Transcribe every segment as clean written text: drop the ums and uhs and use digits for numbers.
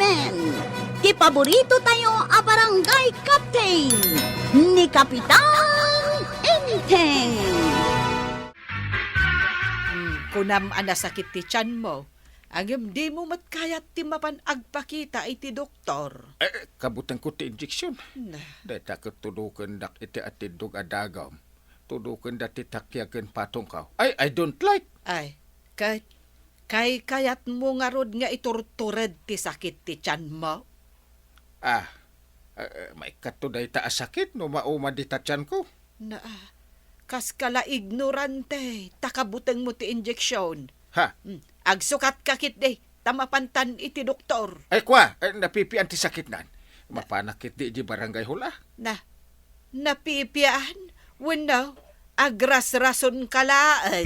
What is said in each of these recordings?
Captain! Ti paborito tayo a barangay captain ni Kapitan Enteng! Kunam anasakit ti tiyan mo. Ang di mo matkayat ti mapan agpakita iti doktor. Kabutan ko ti injection. Na, Dahil takot tudukan dak iti atidog adagam. Tudukan dati takyakan patong ka. I don't like. ay, kay kayat mo nga rod nga iturtured ti sakit ti tiyan mo. May katuday ta sakit no mauma di tatyan ko. Na, kas kala ignorante, takabuteng mo ti injeksyon. Ha? Agsukat kakit de, tamapantan iti doktor. Ay kwa, napipian ti sakit nan. Mapanakit di barangay hula. Na, napipiyaan, wano, agras-rason kalaan.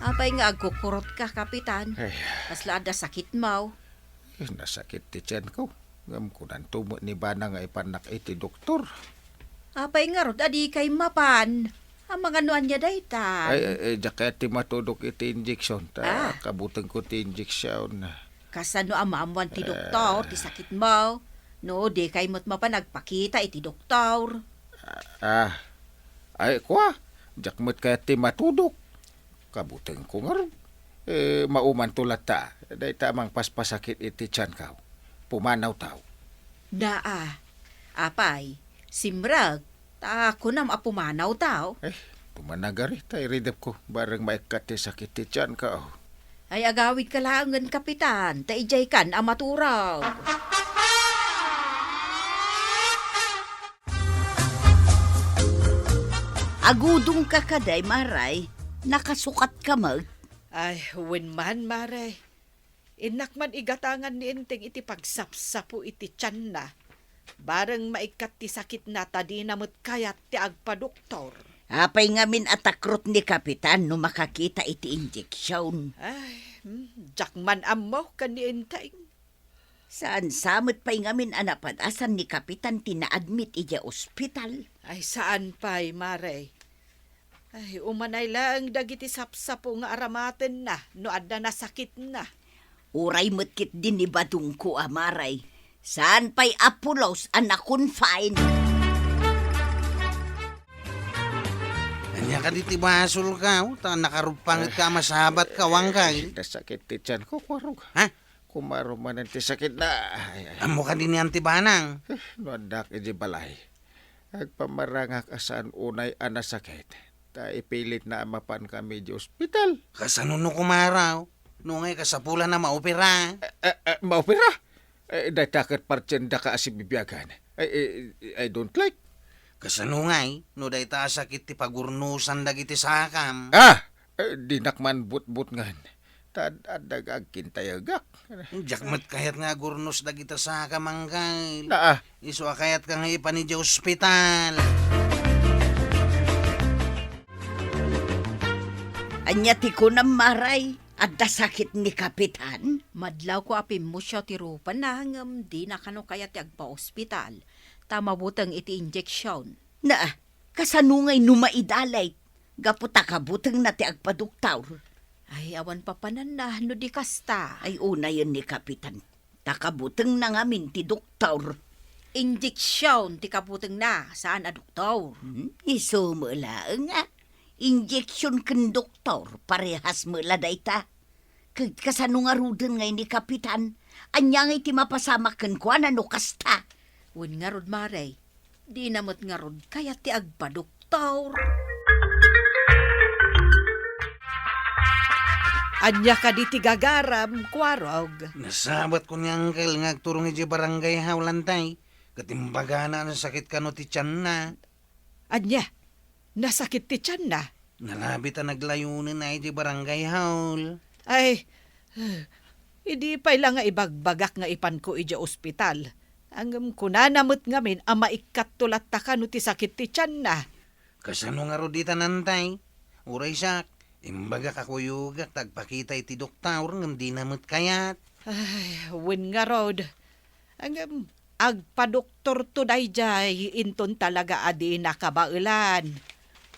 Apay nga agkukurot ka, Kapitan. Ay, Kasla ada sakit mo. nasakit ti tiyan ko. Ngam ko nan tumo ni bana nga ipanak iti doktor. Apay nga rod, adi kay mapan. Ang mga nuan niya daytan. Jaka ti matudok iti injection. Ah. Kabutang ko ti injection. Kasano amamuan ti doktor, ti sakit mo. No, di kay mo't mapanagpakita iti doktor. Ay kwa, jakmet kaya ti matudok. Kabutang ko nga ron. Mauman tulat ta. Day tamang paspasakit iti tiyan ka. Pumanaw tao. Daa, apay, simrag, ako nam apumanaw tao. Pumanagari tayo ridap ko. Barang maikat ti sakit ti tiyan ka. Ay agawid ka langan, Kapitan, taijay kan amaturaw. Agudong ka kaday, Maray. Nakasukat ka mag. Ay, man, Mare. Inak man igatangan ni Enteng iti pagsapsapo iti tiyan na. Barang maikat ti sakit na tadi namot kayat ti agpa-doktor. Apay ngamin atakrot ni Kapitan no makakita iti injeksyon. Ay, jakman amo kan ni Enteng. Saan samot pa'y ngamin anapadasan ni Kapitan tina-admit iti ospital. Ay, saan pa'y, Mare? Ay, umanay lang dagiti sapsapo nga aramaten na, no adda na sakit na. Uray matkit din ni Badung ko, Amaray. Saan pa'y apulos anakon fine? Anya ka diti basol ka, nakarupangit ka masabat ka wangkay. Nasakit ti tiyan ko, kwarog. Ha? Kumaro man ti sakit na. Amo ka din yan tibanang. Nuandak iti balay. Agpamarangak asan unay anasakit. Ta ipilit na mapan kami di ospital. Kasanuno kumaraw. Nungay kasapula na maopera. Maopera? Dahil takot partsenda ka asibibiyagan. I don't like. Kasanungay, no day ta sakit ti pagurnusan dagiti sakam. Dinakman but-but ngan. Tadagag kintayagak. Jakmat kayat nga gurnos dagiti sakam angkay. Na Iso kayat ka nga ipan di ospital. Anya ti ko na Maray. Adda sakit ni Kapitan. Madlaw ko apim mo siya ti rupan na hangam di na kano kaya ti agpa-ospital. Tamabutang iti injeksyon. Na, kasanungay numaidalay. Gaputa kabutang na ti agpaduktaw. Ay, awan pa panan na, no di kasta. Ay una yun ni Kapitan. Takabutang na ngamin ti doktor. Injeksyon ti kabutang na, saan a doktor? Iso mo lang nga. Injeksyon ken doktor, parehas mo dayta. Kasano nga rudan ngay ni Kapitan. Anya ngay ti mapasama ken kuan ano kasta. Wen nga rod, Mare. Di namot nga rod, kaya ti agpa-doktor. Anya ka di ti gagaram, kwarog. Nasabat ko niyang kail nga agturong iti barangay hawlantay. Katimbagana ang sakit ka no ti tiyan na. Anya, nasakit ti tiyan na. Nalabit ang naglayunin na iti barangay hawl. Ay, hindi pa lang nga ibagbagak nga ipan ko iti ospital. Ang kunanamot ngamin, ama ikat tulat ta ka no ti sakit ti tiyan na. Kasano nga rodita nantay? Uray sak, imbaga kakuyugak tagpakita iti doktor ng di namot kayat. Ay, wen nga rod. Ang agpa-doktor to dayjay, inton talaga adi nakabailan.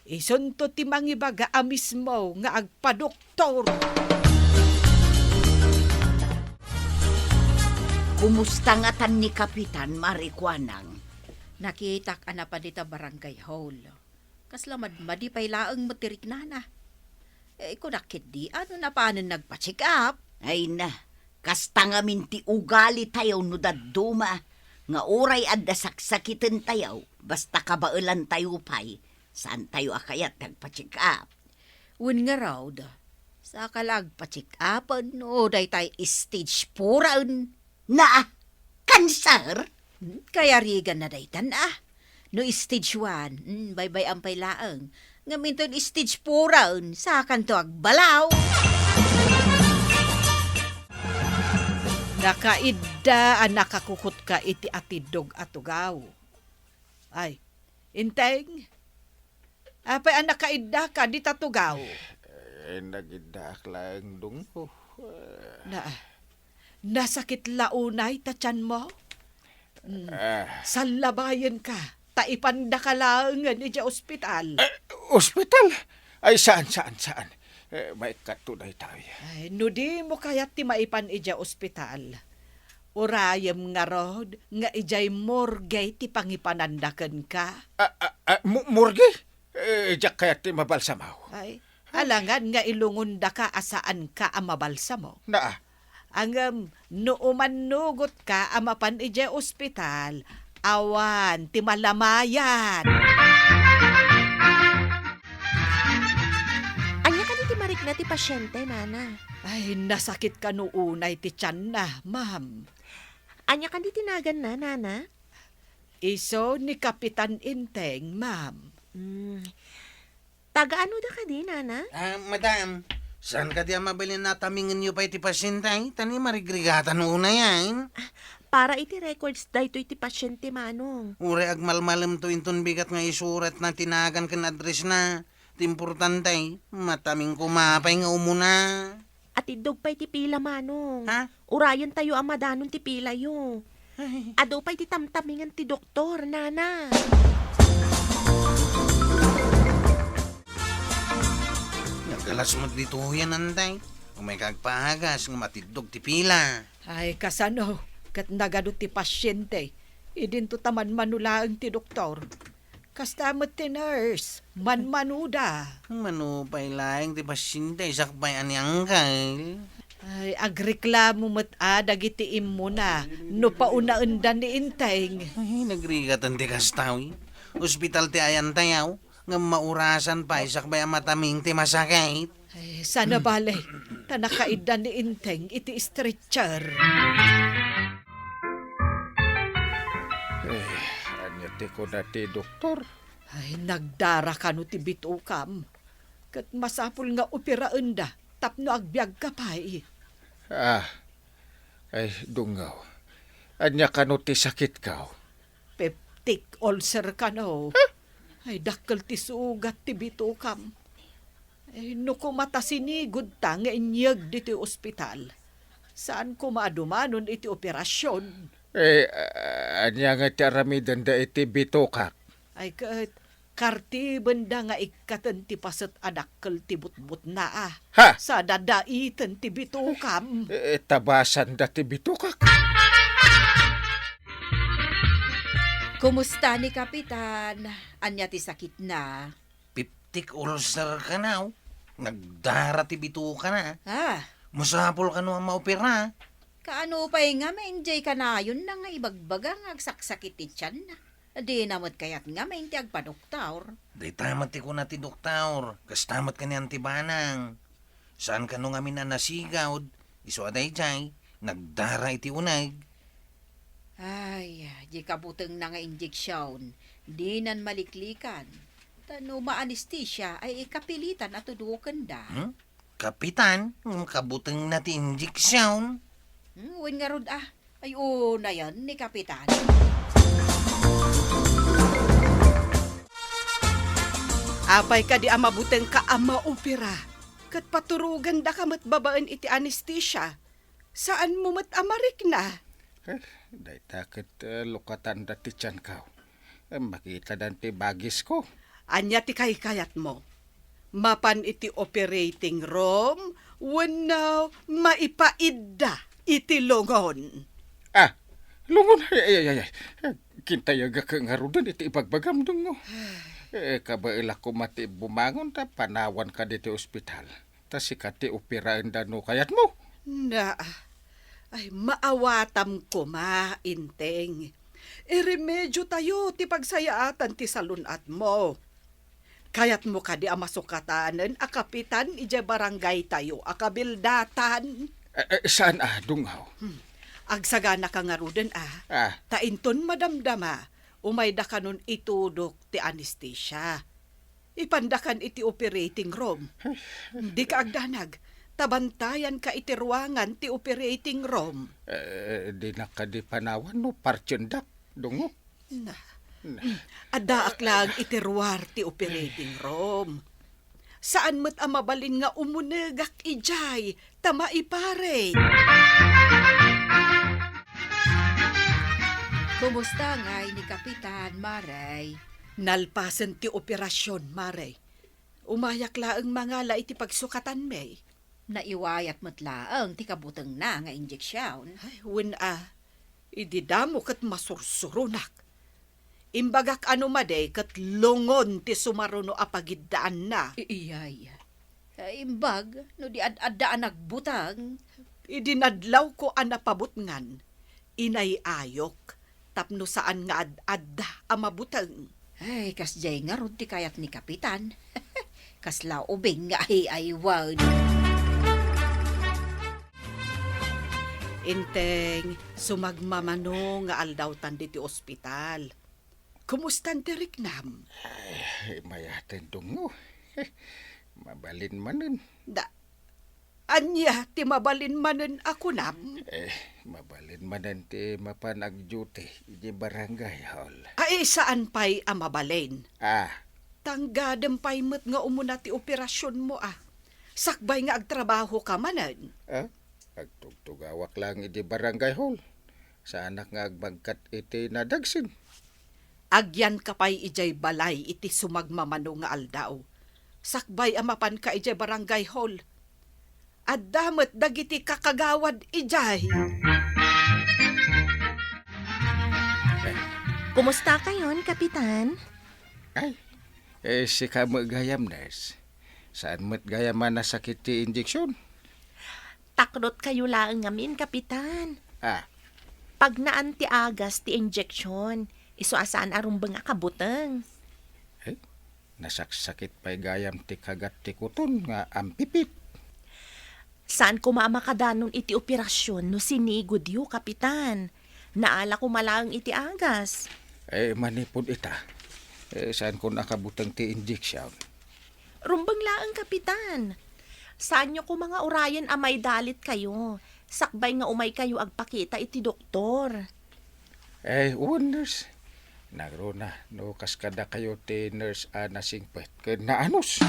Isun to ti mangibaga mismo nga agpa-doktor. Kumusta nga tan ni Kapitan Marikwanang? Nakitak ana pa dita barangay hall. Kaslamad madi pay laeng matirik na. Kung nakit di, ano na paano nagpa-check up? Ay na, kasta nga minti ugali tayo no daduma. Nga oray adda saksakitin tayo, basta kabailan tayo pay. Saan tayo akayat nagpa-check up? Wun nga raw sa kalag pa-check upan no, day tay stage 4 Na, kanser? Kaya rigan na daytan No stage 1, bye-bye ang pailaang. Ngaminton stage 4 sa kanto agbalaw. Nakaidda nakakukot ka iti atidog atugaw. Ay, inteng. Apay ang nakaidda ka di tatugaw. Nagidak lang dong ko. Nasakit launay tachan mo? Salabayan ka. Taipanda ka lang ni dya ospital. Ospital? Ay, saan? May katunay tayo. Ay, no di mo kaya't ti maipan ija ospital. Urayam nga rod, nga ijay morgay ti pangipanandakan ka. Murgi? Diyak kaya ti mabalsamaw. Ay, alangan nga ilungunda ka asaan ka ang mabalsa mo. Na? Ang no umanugot ka amapan ija ospital, awan ti malamayan. Anya ka ti marik na ti pasyente, nana. Ay, nasakit ka noonay ti tiyan na, ma'am. Anya ka ti tinagan na, nana. Iso ni Kapitan Inteng, ma'am. Taga-ano da ka di, nana? Madam, saan ka di mabili na tamingin niyo pa iti pasyentay? Tani marigrigatan una yan. Para iti records dahito iti pasyente, manong. Ure agmalmalam to inton bigat nga isurat na tinagan kan address na. Importante, mataming kumapay nga umuna. At idog pa iti pila, manong. Ha? Urayan tayo ang madanon ti pila yo. Ado pa iti tamtamingan ti doktor, nana. Nagalas mo dito yan, antay. Kung may kagpahagas, nga matidog ti pila. Ay, kasano, kat nagadot ti pasyente. Idinto taman manulaang ti doktor. Kastamot ti nurse, manmanuda. Manupay laing ti pasyente, sakpay anyang kay. Ay, agreklamo mo't dagiti imo na, no paunaundan ni Inteng. Ay, nagrigatan ti kastawi. Hospital ti ayan tayaw, nga maurasan pa, sakbay ang mataming ti masakit. Ay, sana balay, tanakaidan ni Inteng iti stretcher. Anyati ko na ti doktor. Ay, nagdara ka no ti bitukam. Kat masapul nga operaen da, tapno agbyag ka pa Ay, dungaw. Anya ka no ti sakit ka. Peptic ulcer ka no. Ay, dakkel ti sugat ti bitukam. Ay, no kumata sinigod ta nga inyag di ti ospital. Saan ko maadumanon iti operasyon? Anya nga ti aramidan da iti bitokak. Ay, karti benda nga ikatan ti paset adakkel ti butbut na Ha? Sa dadaitan ti bitukam. Tabasan da ti bitokak. Kumusta ni Kapitan? Anya ti sakit na? Piptik ulcer ka na, nagdara ti bito ka na. Musapol ka no ang maopera. Kaano pa'y nga ma-enjoy ka na yun na nga ibagbaga nga agsaksakit ti tiyan na. Di namot kayat nga mainti agpadoktor. Day tamat ti ko na ti doktor, kastamat ka ni antibanang. Saan ka no nga minanasigawd, iso aday jay, nagdara iti unay. Ay, di kabuteng na nga injeksyon, di nan maliklikan. Tano ma-anesthesia ay ikapilitan at tudukan da. Kapitan, kabuteng na ti injeksyon. Uwin nga rod ay na yan ni Kapitan. Apay ka di amabuteng ka ama opera. Kat paturugan da ka babaan iti anesthesia. Saan mo amarik na? Day takit lukatan da ti tiyan ka. Makita dan ti bagis ko. Anya ti kayat mo. Mapan iti operating room, wano maipaidda iti longon. Ah, lungon. Ay. Kintayaga ka nga rudan iti ipagbagam dong mo. Kabaila ko mati bumangon ta panawan ka dito ospital. Ta si kati operain dano kayat mo. Na, ay maawatam ko inteng. Iremedyo tayo ti pagsayaatan ti salunat mo. Kayat mo ka di amasukatanen a kapitan ije barangay tayo a kabildatan. Saan dungaw? Agsagana ka nga ruden Tainton madamdama, umayda ka nun itudok ti anesthesia. Ipandakan iti operating room. Di ka agdanag, tabantayan ka iti ruangan ti operating room. Di na ka di panawan no partyendak dungo. Adaak lang iti ruwar ti operating room. Saan mo't amabalin nga umunegak ijay, tama ipare. Kumusta ngay ni Kapitan Maray? Nalpasan ti operasyon, Mare. Umayak laang mangala iti pagsukatan, May. Naiwayat mo't laang ti kabutang na nga injeksyon. Ay, ididamo kat masursurunak. Imbagak ano maday kat longon ti sumaruno apagiddaan na. Iyay. Imbag, no di ad-addaan nagbutang. Idinadlaw ko anapabutngan. Inay-ayok. Tapno saan nga ad-adda amabutang. Ay, kasjay nga ron ti kayat ni Kapitan. Kasla ubing nga ay wag. Inteng, sumagmamano nga aldaw tan ti ospital. Kumustan ti Riknam? Ay, mayaten dungo. Mabalin manen. Anya, ti mabalin manen ako nam? Mabalin manen ti mapanag-duty di barangay hall. Ay, saan pa'y amabalin? Tanggadem pa'y met nga umuna ti operasyon mo Sakbay nga agtrabaho ka manen. Agtugtugawak lang di barangay hall. Sa anak nga agbagkat iti nadagsin. Agyan ka pa'y ijay balay iti sumagmamano nga aldaw. Sakbay amapan ka ijay barangay hall. Addamet dagiti kakagawad ijay. Kumusta kayon, Kapitan? Ay, si kamo gayam, nurse. Saan mo't gayam man nasakit ti injeksyon? Takrot kayo laang ngamin, Kapitan. Pag naan ti agas ti injection, iso asaan arumbang akabuteng. Nasaksakit pa'y gayam ti kagat ti kuton nga ampipit. Saan ko maamakadanon iti operasyon no sinigod yu, Kapitan? Naala ko malaang iti agas. Manipod ita. Saan ko nakabutang ti injeksyon? Rumbang laang, Kapitan. Saan nyo ko mga orayan amay dalit kayo? Sakbay nga umay kayo agpakita iti doktor. Nurse. Nagro na, no kaskada kayo ti nurse nasingpet. Na anos?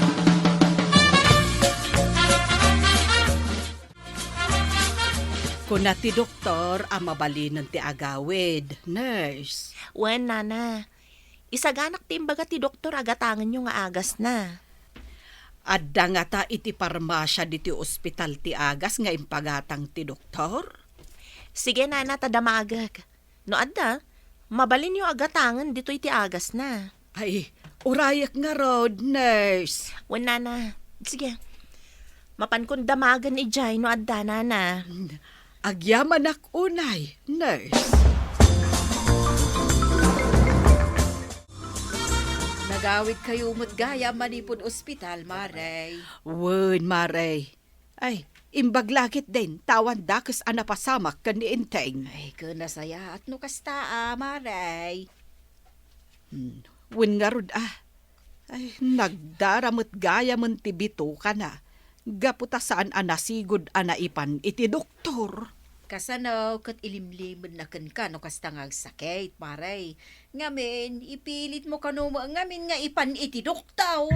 Kuna ti doktor amabalinan ti agawid, nurse. Wen, nana. Isaganak ti imbaga ti doktor agatangan nyo nga agas na. Adda nga ta iti parmasya diti ospital ti agas nga impagatang ti doktor? Sige, nana, tadamagag. No adda, mabalin nyo agatangan dito iti agas na. Ay, urayak nga rod, nurse. Wen, nana. Sige. Mapan kong damagan ijay no adda, nana. Agyaman ak unay, nurse. Nagawid kayo mo't gaya manipod ospital, Maray. Wen, Maray. Ay, imbaglakit din, tawan dakas anapasamak ka ni Inteng. Ay, kunasaya at no kasta, Maray. Wen nga rod, Ay, nagdaramot gaya man ti bito ka na. Gaputa saan anasigod anaipan iti doktor. Kasanaw kat ilimlimod na ka no kastangag sakit, Maray. Ngamin, ipilit mo kano mo ngamin nga ipan iti doktaw.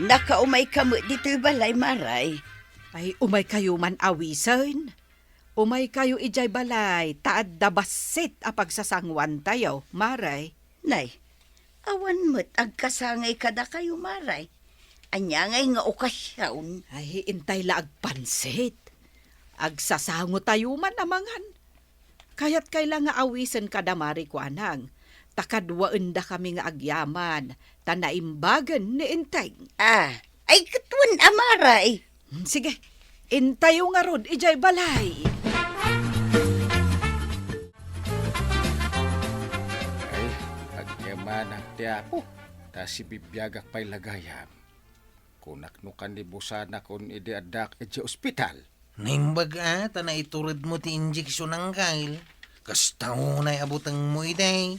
Nakaumay ka mo dito balay, Maray. Ay, umay kayo man awisan. Umay kayo ijay balay, taad da basit a pagsasangwan tayo, Maray. Nay, awan mo't agkasangay kada kayo, Maray. Anya ngay nga okasyon. Ay, intay la agpansit. Agsasango tayo man amangan. Kaya't kailang nga awisan kadamari ko anang. Takadwaan da kami nga agyaman. Tanaimbagan ni Inteng. Ay katwan amaray. Sige, intayo nga rod, ijay balay. Ay, agyaman ang tiyapo. Ta si bibiyagak pa'y lagayam. Kunak no kanibusan na kung idiadak iti ospital. Naimbag ta na iturad mo ti injeksyon ng kail. Kastaw na abutang mo iday.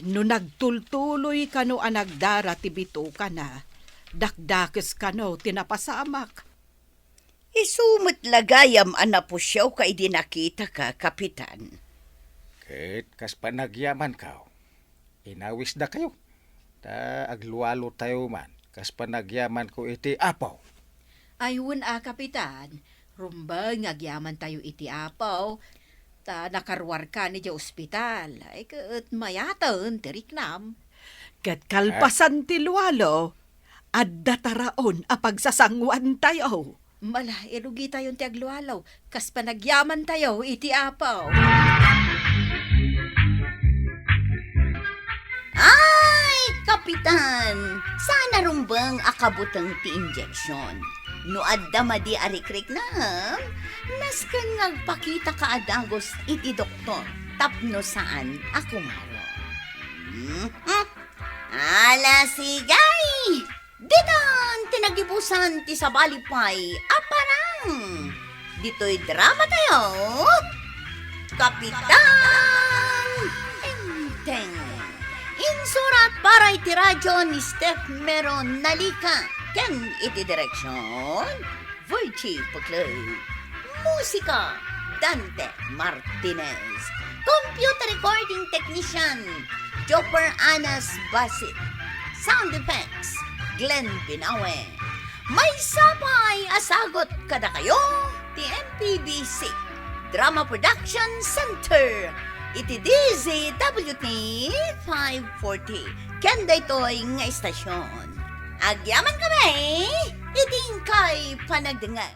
No nagtultuloy ka no anagdara ti bito ka na. Dakdakes ka no tinapasamak. Isumot lagayam anapo siyaw ka idinakita ka, Kapitan. Ket kas panagyaman ka. Inawis da kayo. Ta agluwalo tayo man. Kas panagyaman ko iti apaw. Ayun Kapitan. Rumbang agyaman tayo iti apaw. Ta nakarwar ka ni di ospital. Ay kat mayatan tiriknam. Kat kalpasan ti luwalo, adda taraon a pagsasangwan tayo. Mala, ilugi tayong ti aglualaw. Kas panagyaman tayo iti apaw. Ay, Kapitan! Sana rumbang akabutang ti injeksyon. No adda madi arikrik na, naskan ngagpakita ka adagos iti doktor. Tapno saan ako maro. Ala sigay! Ditan tinagibusan ti sabalipay aparang. Dito'y drama tayo. Kapitan Inteng. Insurat para iti radyo ni Steph Meron Nalika. Ken iti direksyon Virgie Puclay. Musika Dante Martinez. Computer recording technician Jopper Anas Basit. Sound effects Glenn Binawe. May sabay asagot kada kayo ti MPBC Drama Production Center. Iti DZWT 540. Kanda ito'y nga istasyon. Agyaman kami, iting kay panagdengag.